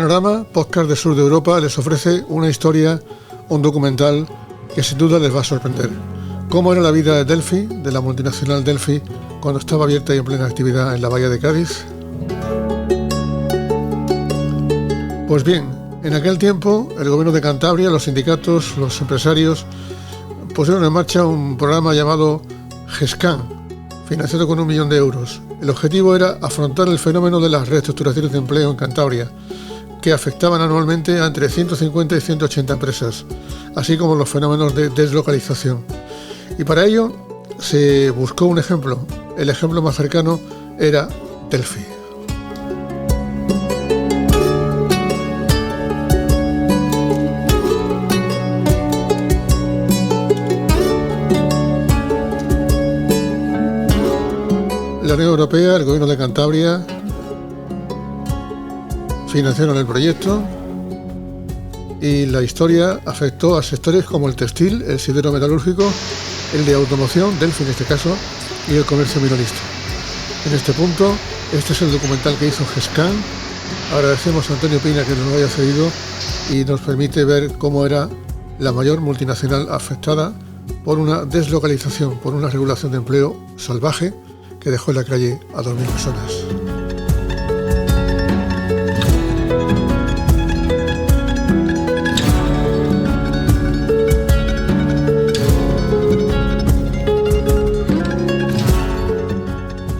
Panorama, podcast de Sur de Europa, les ofrece una historia, un documental que sin duda les va a sorprender. ¿Cómo era la vida de Delphi, de la multinacional Delphi, cuando estaba abierta y en plena actividad en la bahía de Cádiz? Pues bien, en aquel tiempo el gobierno de Cantabria, los sindicatos, los empresarios pusieron en marcha un programa llamado GESCAN, financiado con 1 millón de euros. El objetivo era afrontar el fenómeno de las reestructuraciones de empleo en Cantabria, que afectaban anualmente a entre 150 y 180 empresas, así como los fenómenos de deslocalización. Y para ello se buscó un ejemplo. El ejemplo más cercano era Delphi. La Unión Europea, el gobierno de Cantabria financiaron el proyecto y la historia afectó a sectores como el textil, el sidero metalúrgico, el de automoción, Delphi en este caso, y el comercio minorista. En este punto, este es el documental que hizo GESCAN. Agradecemos a Antonio Pina que nos lo haya cedido y nos permite ver cómo era la mayor multinacional afectada por una deslocalización, por una regulación de empleo salvaje que dejó en la calle a 2.000 personas.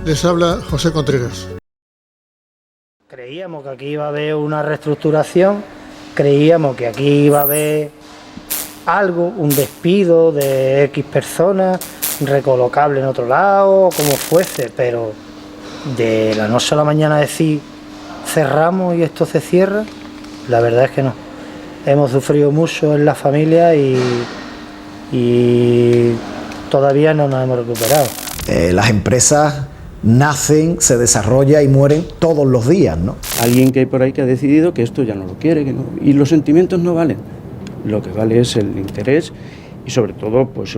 Les habla José Contreras. Creíamos que aquí iba a haber una reestructuración, creíamos que aquí iba a haber algo, un despido de X personas, recolocable en otro lado, como fuese, pero de la noche a la mañana decir cerramos y esto se cierra, la verdad es que no. Hemos sufrido mucho en la familia y todavía no nos hemos recuperado. Las empresas nacen, se desarrollan y mueren todos los días, ¿no? Alguien que hay por ahí que ha decidido que esto ya no lo quiere, que no, y los sentimientos no valen. Lo que vale es el interés y sobre todo pues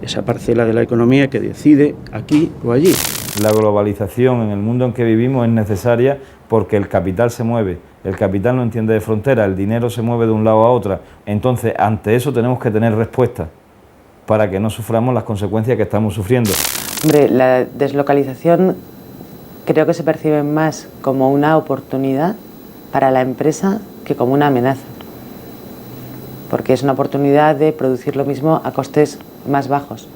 esa parcela de la economía que decide aquí o allí. La globalización en el mundo en que vivimos es necesaria porque el capital se mueve, el capital no entiende de frontera, el dinero se mueve de un lado a otro. Entonces, ante eso tenemos que tener respuestas para que no suframos las consecuencias que estamos sufriendo. Hombre, la deslocalización creo que se percibe más como una oportunidad para la empresa que como una amenaza, porque es una oportunidad de producir lo mismo a costes más bajos.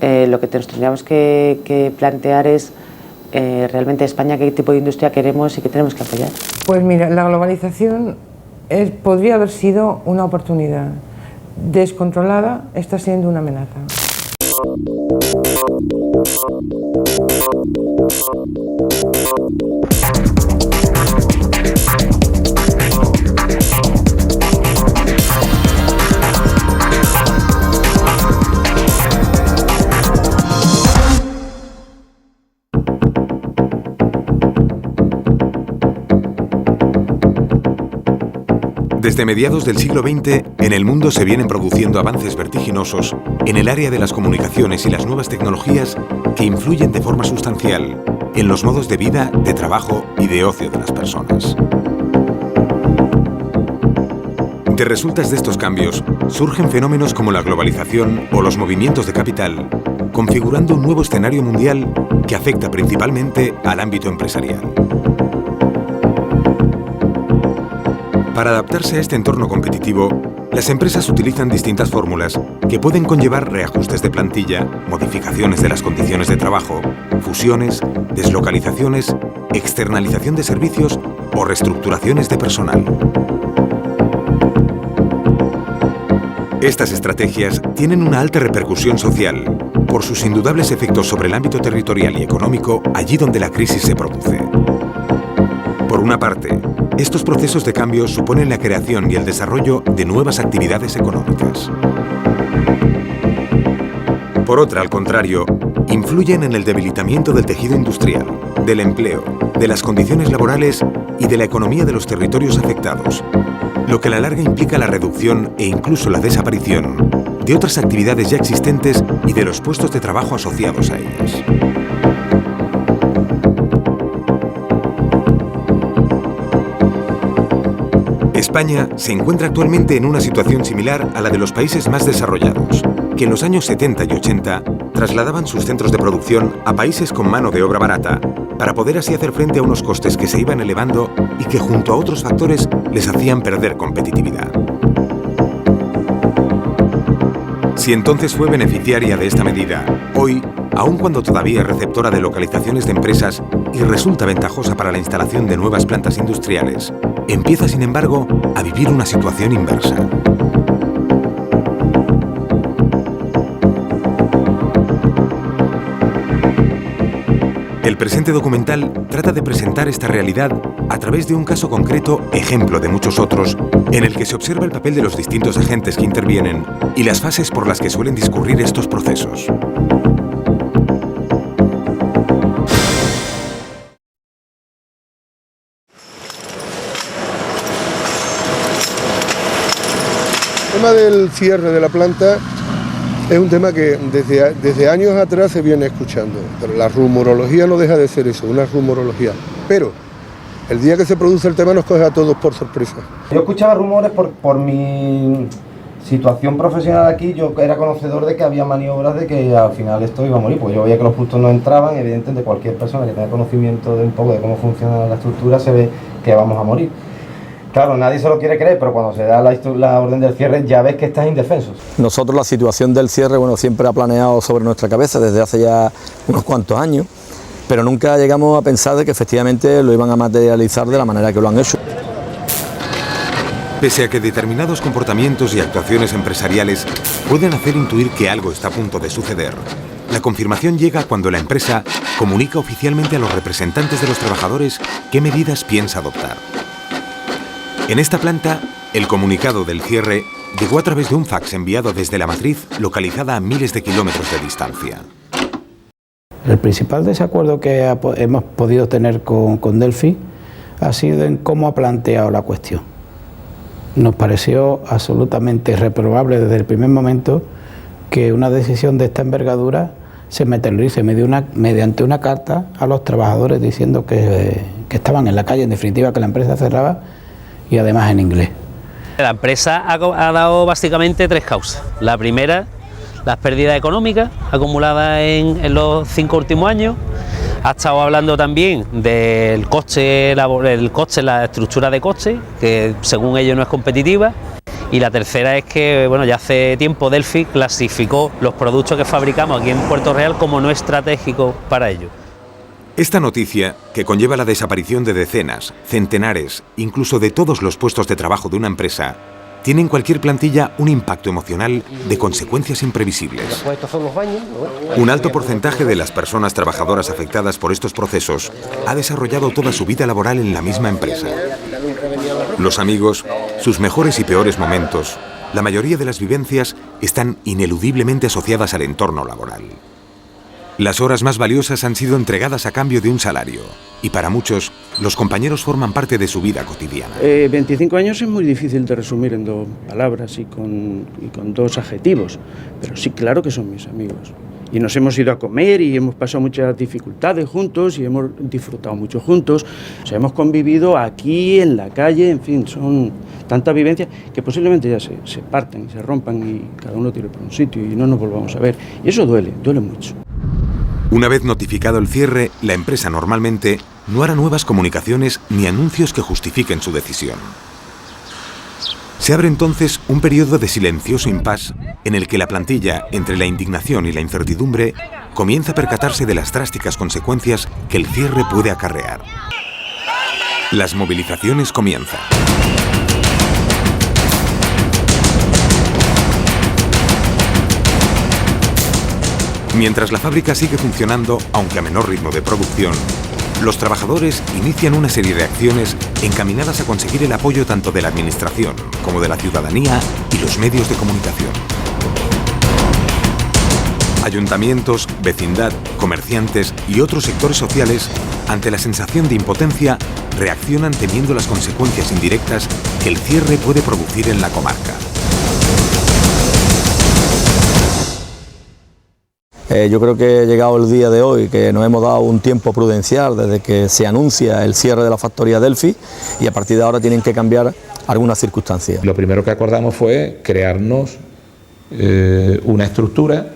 Lo que nos tendríamos que plantear es realmente España qué tipo de industria queremos y qué tenemos que apoyar. Pues mira, la globalización podría haber sido una oportunidad. Descontrolada está siendo una amenaza. Desde mediados del siglo XX, en el mundo se vienen produciendo avances vertiginosos en el área de las comunicaciones y las nuevas tecnologías que influyen de forma sustancial en los modos de vida, de trabajo y de ocio de las personas. De resultas de estos cambios, surgen fenómenos como la globalización o los movimientos de capital, configurando un nuevo escenario mundial que afecta principalmente al ámbito empresarial. Para adaptarse a este entorno competitivo, las empresas utilizan distintas fórmulas que pueden conllevar reajustes de plantilla, modificaciones de las condiciones de trabajo, fusiones, deslocalizaciones, externalización de servicios o reestructuraciones de personal. Estas estrategias tienen una alta repercusión social por sus indudables efectos sobre el ámbito territorial y económico allí donde la crisis se produce. Por una parte, estos procesos de cambio suponen la creación y el desarrollo de nuevas actividades económicas. Por otra, al contrario, influyen en el debilitamiento del tejido industrial, del empleo, de las condiciones laborales y de la economía de los territorios afectados, lo que a la larga implica la reducción e incluso la desaparición de otras actividades ya existentes y de los puestos de trabajo asociados a ellas. España se encuentra actualmente en una situación similar a la de los países más desarrollados, que en los años 70 y 80 trasladaban sus centros de producción a países con mano de obra barata, para poder así hacer frente a unos costes que se iban elevando y que junto a otros factores les hacían perder competitividad. Si entonces fue beneficiaria de esta medida, hoy, aun cuando todavía es receptora de localizaciones de empresas y resulta ventajosa para la instalación de nuevas plantas industriales, empieza sin embargo a vivir una situación inversa. El presente documental trata de presentar esta realidad a través de un caso concreto, ejemplo de muchos otros, en el que se observa el papel de los distintos agentes que intervienen y las fases por las que suelen discurrir estos procesos. El tema del cierre de la planta es un tema que desde años atrás se viene escuchando, pero la rumorología no deja de ser eso, una rumorología. Pero el día que se produce el tema nos coge a todos por sorpresa. Yo escuchaba rumores por mi situación profesional aquí, yo era conocedor de que había maniobras de que al final esto iba a morir, pues yo veía que los productos no entraban, evidentemente cualquier persona que tenga conocimiento de un poco de cómo funciona la estructura se ve que vamos a morir. Claro, nadie se lo quiere creer, pero cuando se da la orden del cierre ya ves que estás indefenso. Nosotros la situación del cierre, bueno, siempre ha planeado sobre nuestra cabeza desde hace ya unos cuantos años, pero nunca llegamos a pensar de que efectivamente lo iban a materializar de la manera que lo han hecho. Pese a que determinados comportamientos y actuaciones empresariales pueden hacer intuir que algo está a punto de suceder, la confirmación llega cuando la empresa comunica oficialmente a los representantes de los trabajadores qué medidas piensa adoptar. En esta planta, el comunicado del cierre llegó a través de un fax enviado desde la matriz localizada a miles de kilómetros de distancia. El principal desacuerdo que hemos podido tener con Delphi ha sido en cómo ha planteado la cuestión. Nos pareció absolutamente reprobable desde el primer momento que una decisión de esta envergadura se materialice mediante una carta a los trabajadores diciendo que estaban en la calle, en definitiva que la empresa cerraba, y además en inglés. La empresa ha dado básicamente tres causas. La primera, las pérdidas económicas acumuladas en los 5 últimos años. Ha estado hablando también del coste, la estructura de coste, que según ellos no es competitiva. Y la tercera es que, bueno, ya hace tiempo Delphi clasificó los productos que fabricamos aquí en Puerto Real como no estratégicos para ellos. Esta noticia, que conlleva la desaparición de decenas, centenares, incluso de todos los puestos de trabajo de una empresa, tiene en cualquier plantilla un impacto emocional de consecuencias imprevisibles. Un alto porcentaje de las personas trabajadoras afectadas por estos procesos ha desarrollado toda su vida laboral en la misma empresa. Los amigos, sus mejores y peores momentos, la mayoría de las vivencias están ineludiblemente asociadas al entorno laboral. Las horas más valiosas han sido entregadas a cambio de un salario y para muchos, los compañeros forman parte de su vida cotidiana. 25 años es muy difícil de resumir en 2 palabras y con 2 adjetivos, pero sí, claro que son mis amigos. Y nos hemos ido a comer y hemos pasado muchas dificultades juntos y hemos disfrutado mucho juntos. O sea, hemos convivido aquí, en la calle, en fin, son tantas vivencias que posiblemente ya se parten y se rompan y cada uno tire por un sitio y no nos volvamos a ver. Y eso duele mucho. Una vez notificado el cierre, la empresa normalmente no hará nuevas comunicaciones ni anuncios que justifiquen su decisión. Se abre entonces un periodo de silencioso impasse en el que la plantilla, entre la indignación y la incertidumbre, comienza a percatarse de las drásticas consecuencias que el cierre puede acarrear. Las movilizaciones comienzan. Mientras la fábrica sigue funcionando, aunque a menor ritmo de producción, los trabajadores inician una serie de acciones encaminadas a conseguir el apoyo tanto de la administración como de la ciudadanía y los medios de comunicación. Ayuntamientos, vecindad, comerciantes y otros sectores sociales, ante la sensación de impotencia, reaccionan temiendo las consecuencias indirectas que el cierre puede producir en la comarca. Yo creo que llegado el día de hoy, que nos hemos dado un tiempo prudencial desde que se anuncia el cierre de la factoría Delphi y a partir de ahora tienen que cambiar alguna circunstancia. Lo primero que acordamos fue crearnos una estructura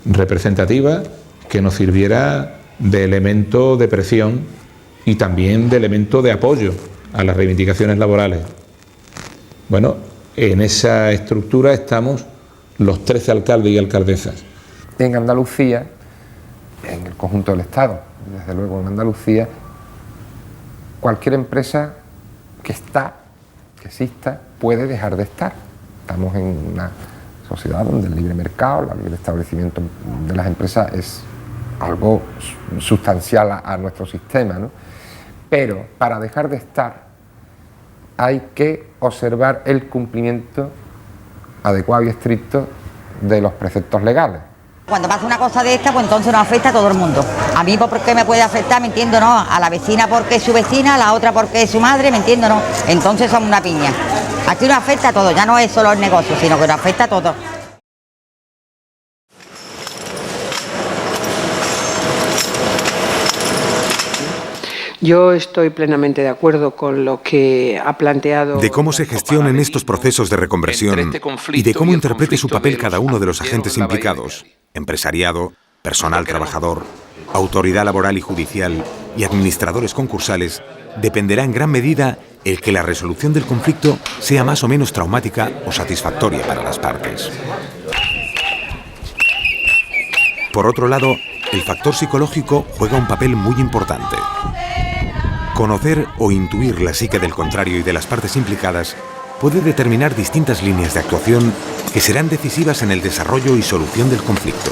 representativa que nos sirviera de elemento de presión y también de elemento de apoyo a las reivindicaciones laborales. Bueno, en esa estructura estamos los 13 alcaldes y alcaldesas. En Andalucía, en el conjunto del Estado, desde luego en Andalucía, cualquier empresa que exista, puede dejar de estar. Estamos en una sociedad donde el libre mercado, el establecimiento de las empresas es algo sustancial a nuestro sistema, ¿no? Pero para dejar de estar hay que observar el cumplimiento adecuado y estricto de los preceptos legales. Cuando pasa una cosa de esta, pues entonces nos afecta a todo el mundo. A mí porque me puede afectar, ¿me entiendo? No, a la vecina porque es su vecina, a la otra porque es su madre, ¿me entiendo? No, entonces somos una piña. Aquí nos afecta a todo, ya no es solo el negocio, sino que nos afecta a todo. Yo estoy plenamente de acuerdo con lo que ha planteado... De cómo se gestionen estos procesos de reconversión y de cómo interprete su papel cada uno de los agentes implicados, empresariado, personal trabajador, autoridad laboral y judicial y administradores concursales, dependerá en gran medida el que la resolución del conflicto sea más o menos traumática o satisfactoria para las partes. Por otro lado, el factor psicológico juega un papel muy importante. Conocer o intuir la psique del contrario y de las partes implicadas puede determinar distintas líneas de actuación que serán decisivas en el desarrollo y solución del conflicto.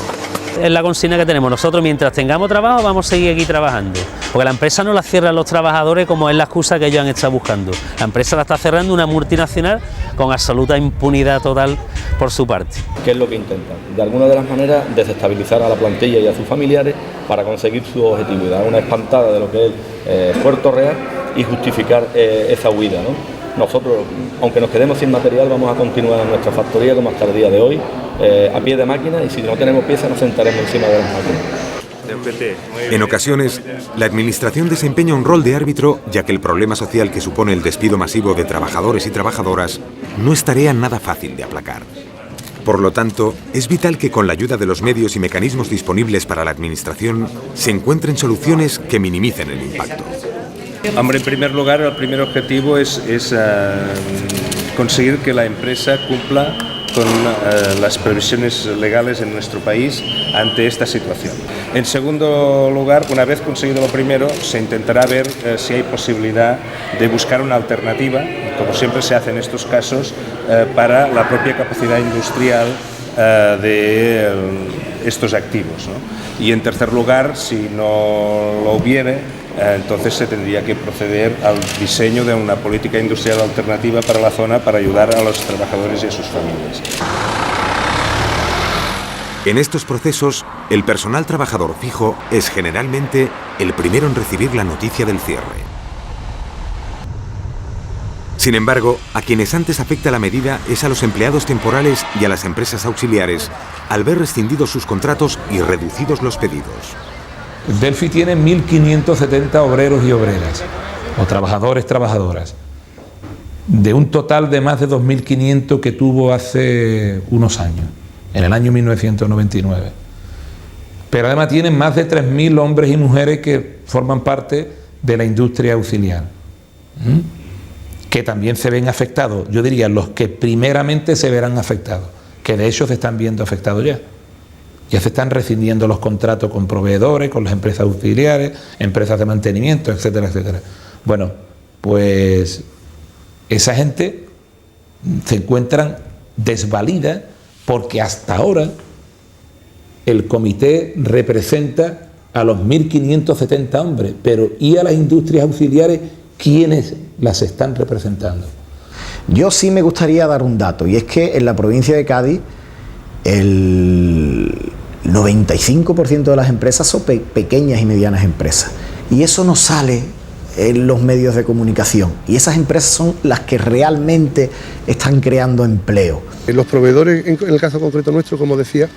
Es la consigna que tenemos nosotros: mientras tengamos trabajo vamos a seguir aquí trabajando, porque la empresa no la cierran los trabajadores como es la excusa que ellos han estado buscando. La empresa la está cerrando una multinacional con absoluta impunidad total por su parte. ¿Qué es lo que intentan? De alguna de las maneras desestabilizar a la plantilla y a sus familiares para conseguir su objetivo y dar una espantada de lo que es Puerto Real y justificar esa huida, ¿no? Nosotros, aunque nos quedemos sin material, vamos a continuar en nuestra factoría como hasta el día de hoy, a pie de máquina, y si no tenemos piezas nos sentaremos encima de las máquinas. En ocasiones, la Administración desempeña un rol de árbitro, ya que el problema social que supone el despido masivo de trabajadores y trabajadoras no es tarea nada fácil de aplacar. Por lo tanto, es vital que con la ayuda de los medios y mecanismos disponibles para la Administración se encuentren soluciones que minimicen el impacto. Hombre, en primer lugar, el primer objetivo es conseguir que la empresa cumpla con las previsiones legales en nuestro país ante esta situación. En segundo lugar, una vez conseguido lo primero, se intentará ver si hay posibilidad de buscar una alternativa, como siempre se hace en estos casos, para la propia capacidad industrial de estos activos, ¿no? Y en tercer lugar, si no lo hubiere, entonces se tendría que proceder al diseño de una política industrial alternativa para la zona para ayudar a los trabajadores y a sus familias. En estos procesos, el personal trabajador fijo es generalmente el primero en recibir la noticia del cierre. Sin embargo, a quienes antes afecta la medida es a los empleados temporales y a las empresas auxiliares, al ver rescindidos sus contratos y reducidos los pedidos. Delphi tiene 1.570 obreros y obreras, o trabajadores, trabajadoras, de un total de más de 2.500 que tuvo hace unos años, en el año 1999. Pero además tienen más de 3.000 hombres y mujeres que forman parte de la industria auxiliar, que también se ven afectados. Yo diría, los que primeramente se verán afectados, que de hecho se están viendo afectados ya. Ya se están rescindiendo los contratos con proveedores, con las empresas auxiliares, empresas de mantenimiento, etcétera, etcétera. Bueno, pues esa gente se encuentran desvalida porque hasta ahora el comité representa a los 1.570 hombres, pero ¿y a las industrias auxiliares quiénes las están representando? Yo sí me gustaría dar un dato, y es que en la provincia de Cádiz el 95% de las empresas son pequeñas y medianas empresas, y eso no sale en los medios de comunicación, y esas empresas son las que realmente están creando empleo. Los proveedores, en el caso concreto nuestro, como decía,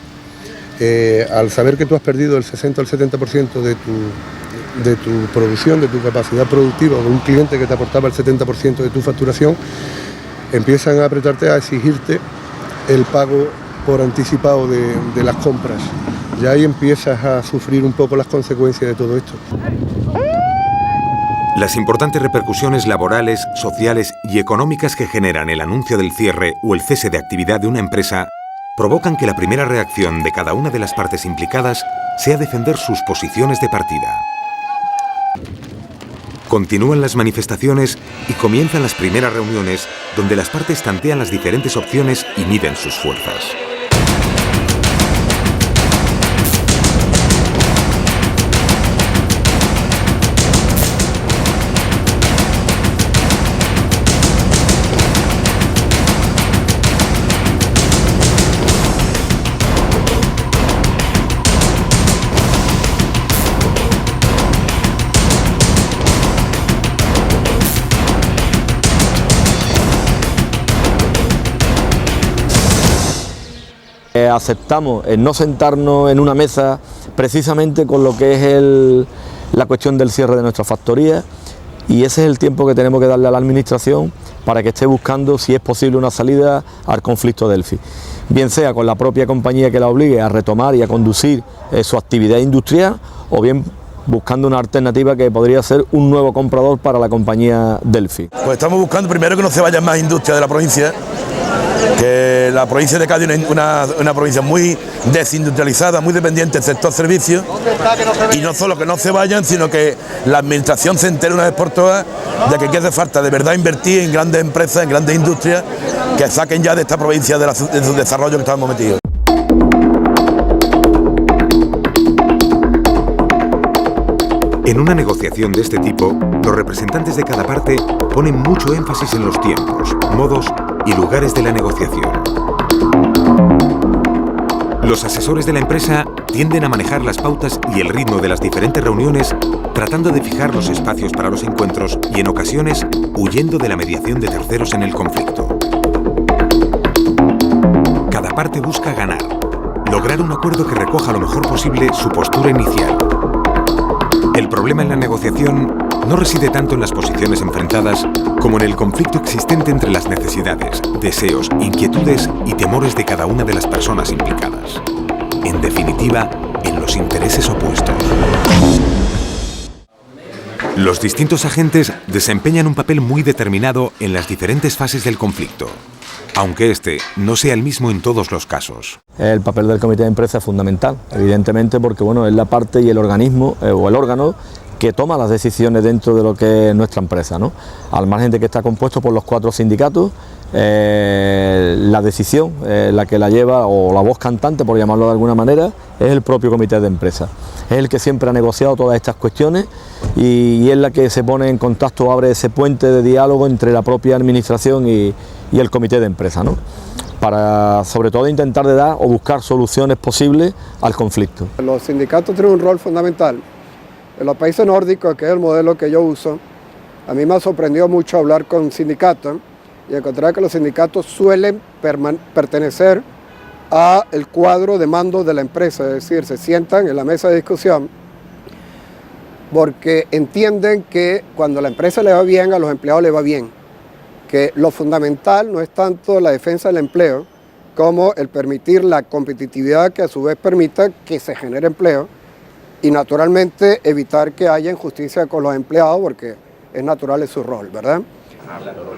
al saber que tú has perdido el 60 o el 70% de tu producción, de tu capacidad productiva, de un cliente que te aportaba el 70% de tu facturación, empiezan a apretarte, a exigirte el pago por anticipado de las compras. Ya ahí empiezas a sufrir un poco las consecuencias de todo esto. Las importantes repercusiones laborales, sociales y económicas que generan el anuncio del cierre o el cese de actividad de una empresa provocan que la primera reacción de cada una de las partes implicadas sea defender sus posiciones de partida. Continúan las manifestaciones y comienzan las primeras reuniones donde las partes tantean las diferentes opciones y miden sus fuerzas. Aceptamos el no sentarnos en una mesa precisamente con lo que es la cuestión del cierre de nuestra factoría, y ese es el tiempo que tenemos que darle a la administración para que esté buscando si es posible una salida al conflicto Delphi, bien sea con la propia compañía que la obligue a retomar y a conducir su actividad industrial, o bien buscando una alternativa que podría ser un nuevo comprador para la compañía Delphi. Pues estamos buscando primero que no se vaya más industria de la provincia, que la provincia de Cádiz es una provincia muy desindustrializada, muy dependiente del sector servicios, y no solo que no se vayan, sino que la administración se entere una vez por todas de que hace falta de verdad invertir en grandes empresas, en grandes industrias, que saquen ya de esta provincia de su desarrollo que estamos metidos. En una negociación de este tipo, los representantes de cada parte ponen mucho énfasis en los tiempos, modos y lugares de la negociación. Los asesores de la empresa tienden a manejar las pautas y el ritmo de las diferentes reuniones, tratando de fijar los espacios para los encuentros y, en ocasiones, huyendo de la mediación de terceros en el conflicto. Cada parte busca ganar, lograr un acuerdo que recoja lo mejor posible su postura inicial. El problema en la negociación no reside tanto en las posiciones enfrentadas como en el conflicto existente entre las necesidades, deseos, inquietudes y temores de cada una de las personas implicadas. En definitiva, en los intereses opuestos. Los distintos agentes desempeñan un papel muy determinado en las diferentes fases del conflicto, aunque este no sea el mismo en todos los casos. El papel del comité de empresa es fundamental, evidentemente, porque bueno, es la parte y el organismo o el órgano que toma las decisiones dentro de lo que es nuestra empresa, ¿no? Al margen de que está compuesto por los 4 sindicatos, la decisión, la que la lleva, o la voz cantante, por llamarlo de alguna manera, es el propio comité de empresa. Es el que siempre ha negociado todas estas cuestiones y es la que se pone en contacto, abre ese puente de diálogo entre la propia administración y el comité de empresa, ¿no? Para sobre todo intentar de dar o buscar soluciones posibles al conflicto. Los sindicatos tienen un rol fundamental. En los países nórdicos, que es el modelo que yo uso, a mí me ha sorprendido mucho hablar con sindicatos y encontrar que los sindicatos suelen pertenecer al cuadro de mando de la empresa, es decir, se sientan en la mesa de discusión porque entienden que cuando a la empresa le va bien, a los empleados les va bien, que lo fundamental no es tanto la defensa del empleo como el permitir la competitividad que a su vez permita que se genere empleo y naturalmente evitar que haya injusticia con los empleados porque es natural, es su rol, ¿verdad?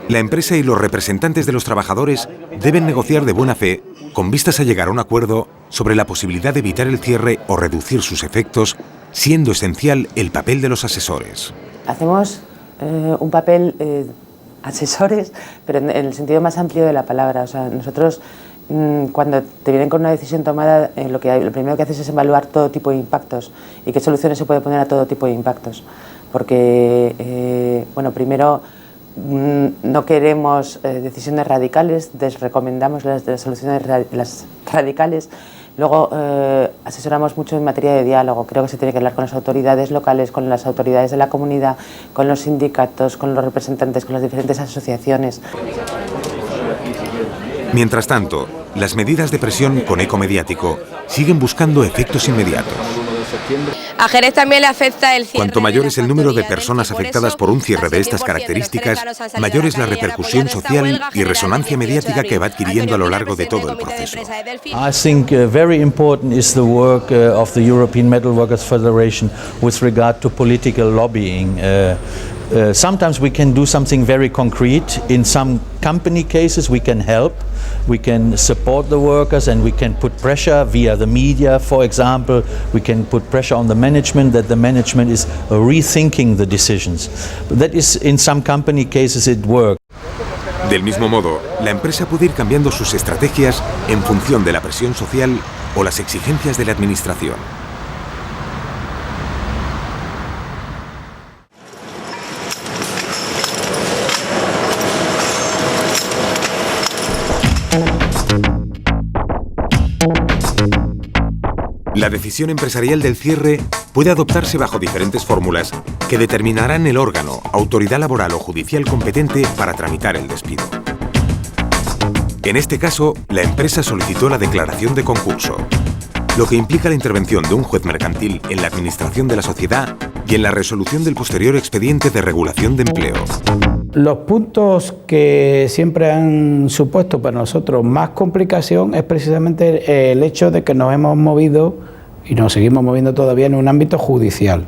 La empresa y los representantes de los trabajadores deben negociar de buena fe con vistas a llegar a un acuerdo sobre la posibilidad de evitar el cierre o reducir sus efectos, siendo esencial el papel de los asesores. Hacemos un papel asesores, pero en el sentido más amplio de la palabra. O sea, nosotros cuando te vienen con una decisión tomada, lo primero que haces es evaluar todo tipo de impactos y qué soluciones se puede poner a todo tipo de impactos. Porque, bueno, primero no queremos decisiones radicales, desrecomendamos las soluciones las radicales. Luego asesoramos mucho en materia de diálogo. Creo que se tiene que hablar con las autoridades locales, con las autoridades de la comunidad, con los sindicatos, con los representantes, con las diferentes asociaciones. Mientras tanto, las medidas de presión con eco mediático siguen buscando efectos inmediatos. A Jerez también le afecta el cierre. Cuanto mayor es el número de personas afectadas por un cierre de estas características, mayor es la repercusión social y resonancia mediática que va adquiriendo a lo largo de todo el proceso. I think very important is the work of the European Metal Workers Federation with regard to political lobbying. Sometimes we can do something very concrete. In some company cases we can help, we can support the workers, and we can put pressure via the media, for example. We can put pressure on the management that the management is rethinking the decisions. But that is, in some company cases it works. Del mismo modo, la empresa puede ir cambiando sus estrategias en función de la presión social o las exigencias de la administración. La decisión empresarial del cierre puede adoptarse bajo diferentes fórmulas que determinarán el órgano, autoridad laboral o judicial competente para tramitar el despido. En este caso, la empresa solicitó la declaración de concurso, lo que implica la intervención de un juez mercantil en la administración de la sociedad y en la resolución del posterior expediente de regulación de empleo. Los puntos que siempre han supuesto para nosotros más complicación es precisamente el hecho de que nos hemos movido y nos seguimos moviendo todavía en un ámbito judicial.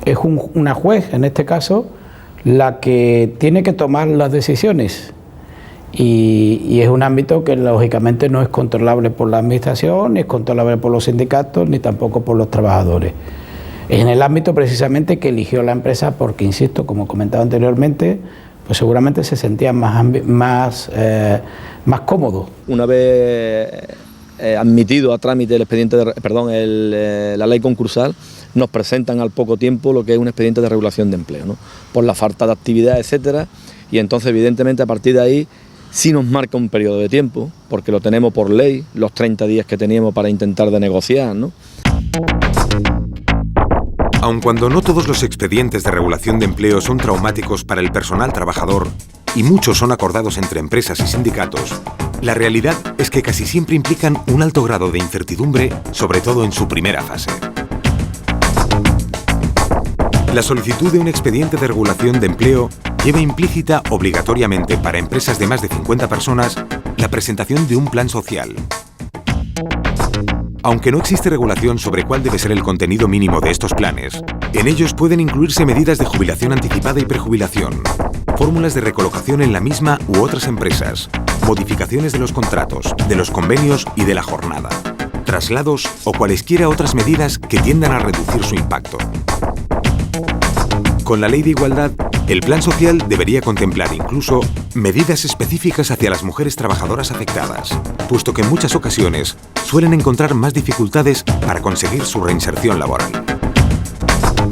Es una juez, en este caso, la que tiene que tomar las decisiones y es un ámbito que lógicamente no es controlable por la administración, ni es controlable por los sindicatos, ni tampoco por los trabajadores. En el ámbito precisamente que eligió la empresa porque, insisto, como comentaba anteriormente, pues seguramente se sentían más cómodos. Una vez admitido a trámite el expediente la ley concursal, nos presentan al poco tiempo lo que es un expediente de regulación de empleo, ¿no? Por la falta de actividad, etcétera, y entonces evidentemente a partir de ahí sí nos marca un periodo de tiempo, porque lo tenemos por ley, los 30 días que teníamos para intentar de negociar, ¿no? Aun cuando no todos los expedientes de regulación de empleo son traumáticos para el personal trabajador y muchos son acordados entre empresas y sindicatos, la realidad es que casi siempre implican un alto grado de incertidumbre, sobre todo en su primera fase. La solicitud de un expediente de regulación de empleo lleva implícita obligatoriamente para empresas de más de 50 personas la presentación de un plan social. Aunque no existe regulación sobre cuál debe ser el contenido mínimo de estos planes, en ellos pueden incluirse medidas de jubilación anticipada y prejubilación, fórmulas de recolocación en la misma u otras empresas, modificaciones de los contratos, de los convenios y de la jornada, traslados o cualesquiera otras medidas que tiendan a reducir su impacto. Con la Ley de Igualdad, el plan social debería contemplar incluso medidas específicas hacia las mujeres trabajadoras afectadas, puesto que en muchas ocasiones suelen encontrar más dificultades para conseguir su reinserción laboral.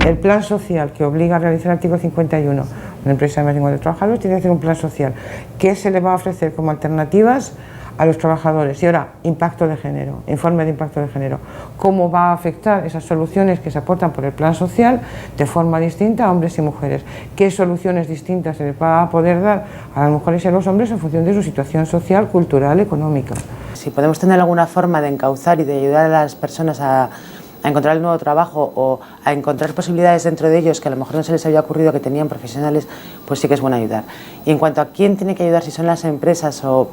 El plan social que obliga a realizar el artículo 51, una empresa de más de 50 trabajadores tiene que hacer un plan social. ¿Qué se le va a ofrecer como alternativas a los trabajadores? Y ahora, impacto de género, informe de impacto de género. ¿Cómo va a afectar esas soluciones que se aportan por el plan social de forma distinta a hombres y mujeres? ¿Qué soluciones distintas se les va a poder dar a las mujeres y a los hombres en función de su situación social, cultural, económica? Si podemos tener alguna forma de encauzar y de ayudar a las personas a encontrar el nuevo trabajo o a encontrar posibilidades dentro de ellos que a lo mejor no se les había ocurrido que tenían profesionales, pues sí que es bueno ayudar. Y en cuanto a quién tiene que ayudar, si son las empresas o...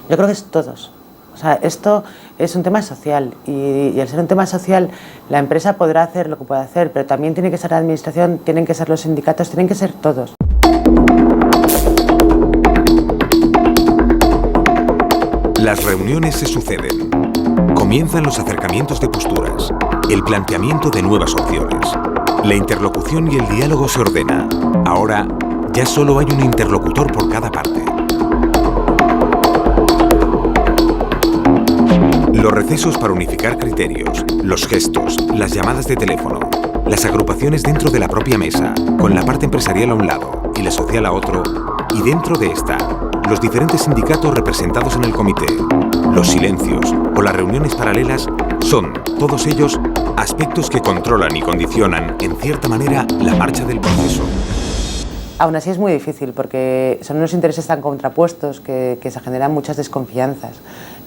Yo creo que es todos. O sea, esto es un tema social y al ser un tema social, la empresa podrá hacer lo que pueda hacer, pero también tiene que ser la administración, tienen que ser los sindicatos, tienen que ser todos. Las reuniones se suceden. Comienzan los acercamientos de posturas, el planteamiento de nuevas opciones. La interlocución y el diálogo se ordena. Ahora ya solo hay un interlocutor por cada parte. Los recesos para unificar criterios, los gestos, las llamadas de teléfono, las agrupaciones dentro de la propia mesa, con la parte empresarial a un lado y la social a otro, y dentro de esta, los diferentes sindicatos representados en el comité, los silencios o las reuniones paralelas son, todos ellos, aspectos que controlan y condicionan, en cierta manera, la marcha del proceso. Aún así es muy difícil porque son unos intereses tan contrapuestos que se generan muchas desconfianzas.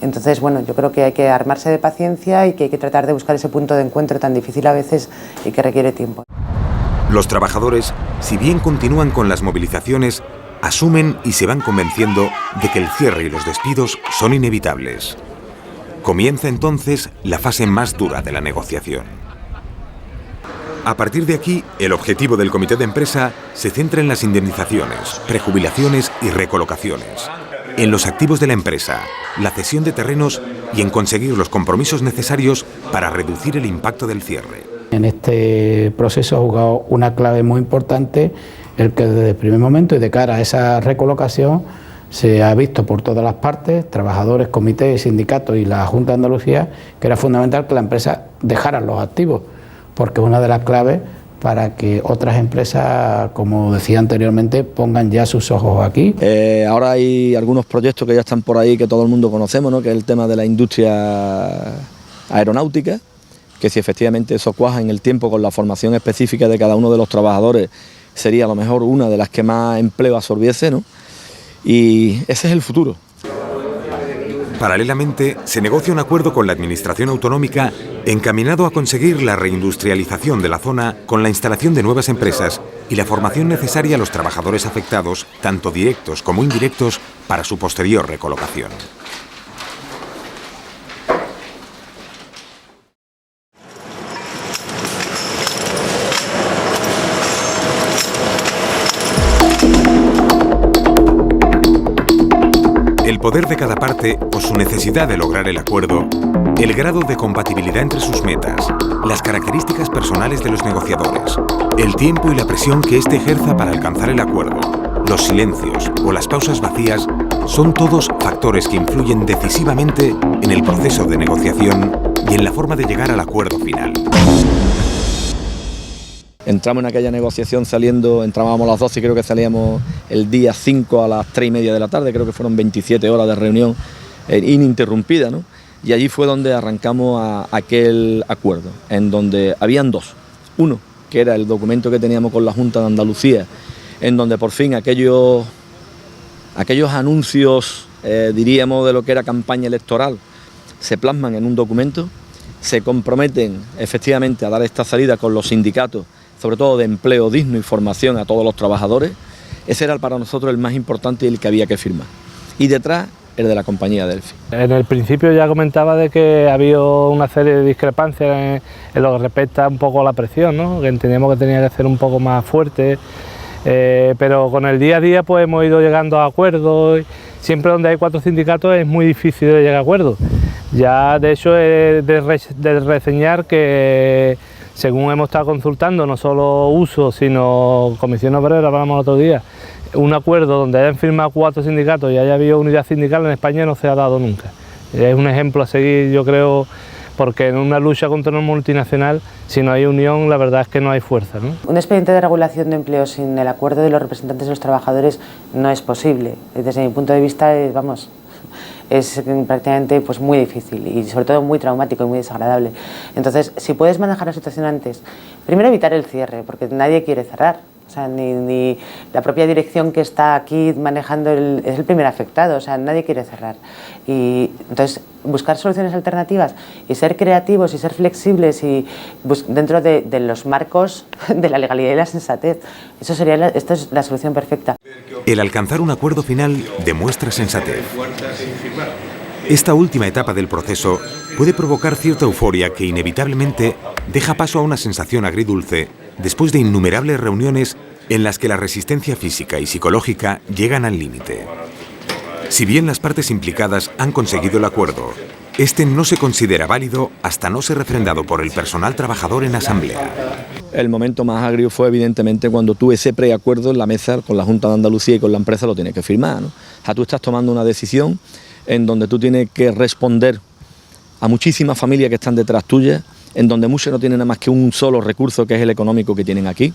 Entonces, bueno, yo creo que hay que armarse de paciencia y que hay que tratar de buscar ese punto de encuentro tan difícil a veces y que requiere tiempo. Los trabajadores, si bien continúan con las movilizaciones, asumen y se van convenciendo de que el cierre y los despidos son inevitables. Comienza entonces la fase más dura de la negociación. A partir de aquí, el objetivo del comité de empresa se centra en las indemnizaciones, prejubilaciones y recolocaciones, en los activos de la empresa, la cesión de terrenos y en conseguir los compromisos necesarios para reducir el impacto del cierre. En este proceso ha jugado una clave muy importante el que desde el primer momento y de cara a esa recolocación se ha visto por todas las partes, trabajadores, comités, sindicatos y la Junta de Andalucía, que era fundamental que la empresa dejara los activos, porque es una de las claves para que otras empresas, como decía anteriormente, pongan ya sus ojos aquí. Ahora hay algunos proyectos que ya están por ahí que todo el mundo conocemos, ¿no? Que es el tema de la industria aeronáutica, que si efectivamente eso cuaja en el tiempo con la formación específica de cada uno de los trabajadores, sería a lo mejor una de las que más empleo absorbiese, ¿no? Y ese es el futuro. Paralelamente, se negocia un acuerdo con la Administración Autonómica encaminado a conseguir la reindustrialización de la zona con la instalación de nuevas empresas y la formación necesaria a los trabajadores afectados, tanto directos como indirectos, para su posterior recolocación. El poder de cada parte o su necesidad de lograr el acuerdo, el grado de compatibilidad entre sus metas, las características personales de los negociadores, el tiempo y la presión que éste ejerza para alcanzar el acuerdo, los silencios o las pausas vacías, son todos factores que influyen decisivamente en el proceso de negociación y en la forma de llegar al acuerdo final. Entramos en aquella negociación entrábamos a las 12 y creo que salíamos el día 5 a las 3:30 de la tarde, creo que fueron 27 horas de reunión ininterrumpida, ¿no? Y allí fue donde arrancamos a aquel acuerdo, en donde habían dos. Uno, que era el documento que teníamos con la Junta de Andalucía, en donde por fin aquellos anuncios, diríamos, de lo que era campaña electoral, se plasman en un documento, se comprometen efectivamente a dar esta salida con los sindicatos, sobre todo de empleo digno y formación a todos los trabajadores. Ese era para nosotros el más importante y el que había que firmar. Y detrás, el de la compañía Delphi. En el principio ya comentaba de que había una serie de discrepancias en lo que respecta un poco a la presión, ¿no? Que entendíamos que tenía que ser un poco más fuerte, pero con el día a día pues hemos ido llegando a acuerdos. Siempre donde hay 4 sindicatos es muy difícil de llegar a acuerdos. Ya de hecho es de reseñar que, según hemos estado consultando, no solo uso, sino Comisión Obrera, hablamos el otro día, un acuerdo donde hayan firmado 4 sindicatos y haya habido unidad sindical en España no se ha dado nunca. Es un ejemplo a seguir, yo creo, porque en una lucha contra una multinacional, si no hay unión, la verdad es que no hay fuerza, ¿no? Un expediente de regulación de empleo sin el acuerdo de los representantes de los trabajadores no es posible. Desde mi punto de vista, es prácticamente pues muy difícil y sobre todo muy traumático y muy desagradable. Entonces, si puedes manejar la situación antes, primero evitar el cierre, porque nadie quiere cerrar. O sea, ni la propia dirección que está aquí manejando es el primer afectado, o sea, nadie quiere cerrar. Y entonces, buscar soluciones alternativas y ser creativos y ser flexibles y dentro de los marcos de la legalidad y la sensatez. Esta es la solución perfecta. El alcanzar un acuerdo final demuestra sensatez. Esta última etapa del proceso puede provocar cierta euforia que inevitablemente deja paso a una sensación agridulce después de innumerables reuniones en las que la resistencia física y psicológica llegan al límite. Si bien las partes implicadas han conseguido el acuerdo, este no se considera válido hasta no ser refrendado por el personal trabajador en asamblea. El momento más agrio fue evidentemente cuando tú ese preacuerdo en la mesa con la Junta de Andalucía y con la empresa lo tienes que firmar, ¿no? O sea, tú estás tomando una decisión en donde tú tienes que responder a muchísimas familias que están detrás tuyas, en donde muchos no tienen nada más que un solo recurso, que es el económico que tienen aquí,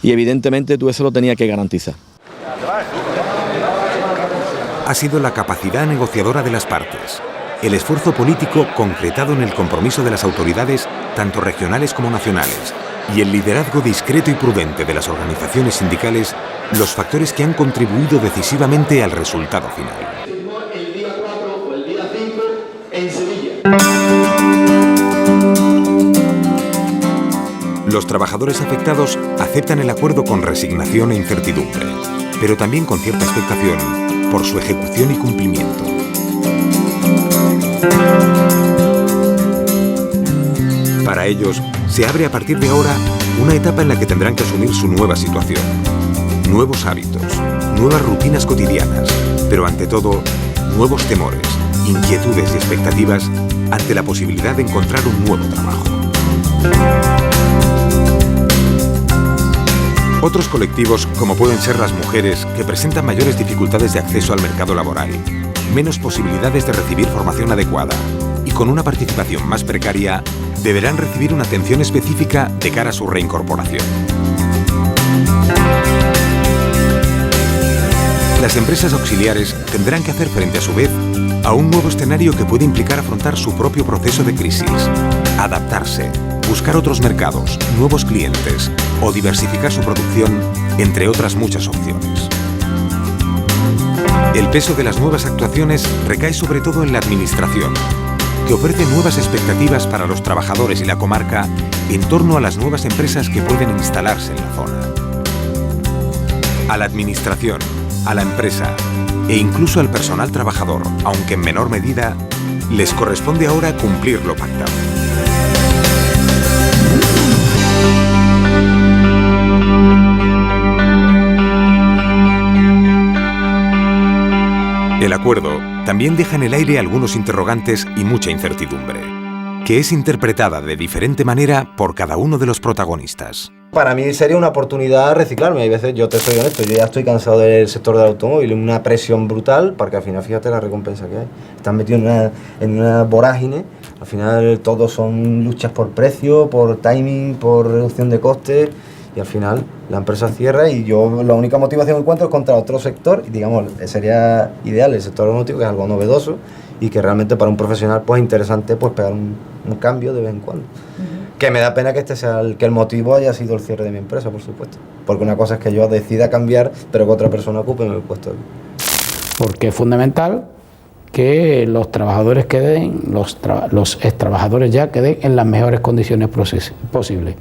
y evidentemente tú eso lo tenías que garantizar. Ha sido la capacidad negociadora de las partes, el esfuerzo político concretado en el compromiso de las autoridades, tanto regionales como nacionales, y el liderazgo discreto y prudente de las organizaciones sindicales, los factores que han contribuido decisivamente al resultado final. Los trabajadores afectados aceptan el acuerdo con resignación e incertidumbre, pero también con cierta expectación por su ejecución y cumplimiento. Para ellos, se abre a partir de ahora una etapa en la que tendrán que asumir su nueva situación. Nuevos hábitos, nuevas rutinas cotidianas, pero ante todo, nuevos temores, inquietudes y expectativas ante la posibilidad de encontrar un nuevo trabajo. Otros colectivos, como pueden ser las mujeres, que presentan mayores dificultades de acceso al mercado laboral, menos posibilidades de recibir formación adecuada y con una participación más precaria, deberán recibir una atención específica de cara a su reincorporación. Las empresas auxiliares tendrán que hacer frente a su vez a un nuevo escenario que puede implicar afrontar su propio proceso de crisis, adaptarse, buscar otros mercados, nuevos clientes o diversificar su producción, entre otras muchas opciones. El peso de las nuevas actuaciones recae sobre todo en la administración, que ofrece nuevas expectativas para los trabajadores y la comarca en torno a las nuevas empresas que pueden instalarse en la zona. A la administración, a la empresa e incluso al personal trabajador, aunque en menor medida, les corresponde ahora cumplir lo pactado. El acuerdo también deja en el aire algunos interrogantes y mucha incertidumbre, que es interpretada de diferente manera por cada uno de los protagonistas. Para mí sería una oportunidad reciclarme. Hay veces, yo te soy honesto, yo ya estoy cansado del sector del automóvil, una presión brutal, porque al final fíjate la recompensa que hay. Están metidos en una vorágine, al final todos son luchas por precio, por timing, por reducción de costes, y al final la empresa cierra y yo la única motivación que encuentro es contra otro sector, y digamos, sería ideal el sector automotivo, que es algo novedoso y que realmente para un profesional pues es interesante pues pegar un cambio de vez en cuando. Que me da pena que este sea el motivo haya sido el cierre de mi empresa, por supuesto. Porque una cosa es que yo decida cambiar, pero que otra persona ocupe mi puesto. Porque es fundamental que los trabajadores queden, los extrabajadores ya queden en las mejores condiciones posibles.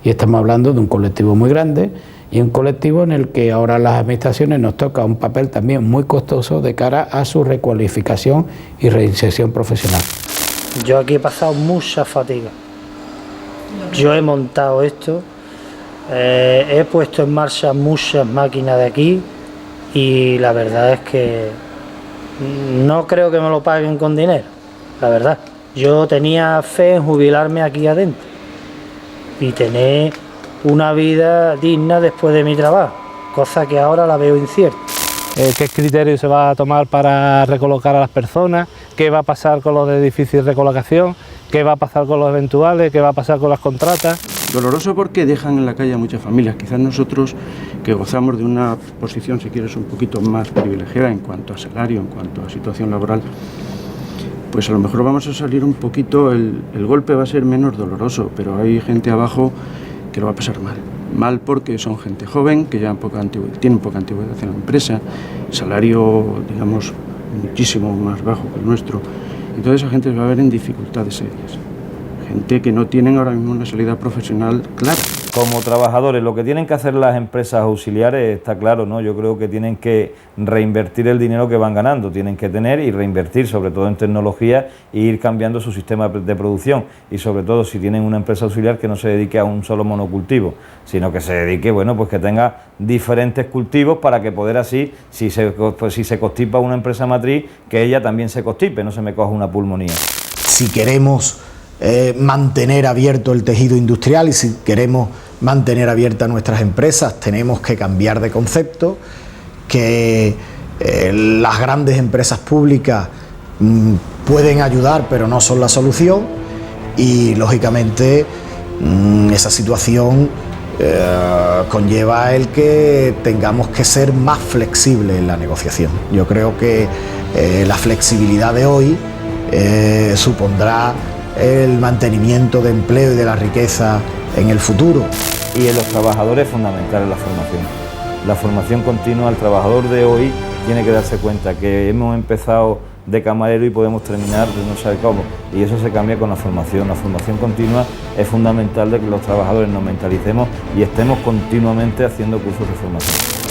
Y estamos hablando de un colectivo muy grande y un colectivo en el que ahora las administraciones nos toca un papel también muy costoso de cara a su recualificación y reinserción profesional. Yo aquí he pasado mucha fatiga. Yo he montado esto, he puesto en marcha muchas máquinas de aquí y la verdad es que no creo que me lo paguen con dinero, la verdad. Yo tenía fe en jubilarme aquí adentro y tener una vida digna después de mi trabajo, cosa que ahora la veo incierta. ¿Qué criterio se va a tomar para recolocar a las personas? ¿Qué va a pasar con los de difícil recolocación? ¿Qué va a pasar con los eventuales? ¿Qué va a pasar con las contratas? Doloroso porque dejan en la calle a muchas familias. Quizás nosotros, que gozamos de una posición, si quieres, un poquito más privilegiada en cuanto a salario, en cuanto a situación laboral, pues a lo mejor vamos a salir un poquito, el golpe va a ser menos doloroso, pero hay gente abajo que lo va a pasar mal. Mal porque son gente joven, que ya tienen poca antigüedad en la empresa, salario, digamos, muchísimo más bajo que el nuestro. Entonces esa gente va a ver en dificultades serias. Gente que no tienen ahora mismo una salida profesional clara. Como trabajadores, lo que tienen que hacer las empresas auxiliares está claro, ¿no? Yo creo que tienen que reinvertir el dinero que van ganando, tienen que tener y reinvertir sobre todo en tecnología e ir cambiando su sistema de producción y sobre todo si tienen una empresa auxiliar que no se dedique a un solo monocultivo, sino que se dedique, bueno, pues que tenga diferentes cultivos para que poder así, si se constipa una empresa matriz, que ella también se constipe, no se me coja una pulmonía. Si queremos mantener abierto el tejido industrial y si queremos mantener abiertas nuestras empresas, tenemos que cambiar de concepto, que las grandes empresas públicas pueden ayudar pero no son la solución y lógicamente esa situación conlleva el que tengamos que ser más flexibles en la negociación. Yo creo que la flexibilidad de hoy supondrá el mantenimiento de empleo y de la riqueza en el futuro. Y en los trabajadores es fundamental la formación. La formación continua, el trabajador de hoy tiene que darse cuenta que hemos empezado de camarero y podemos terminar de no saber cómo. Y eso se cambia con la formación. La formación continua es fundamental de que los trabajadores nos mentalicemos y estemos continuamente haciendo cursos de formación.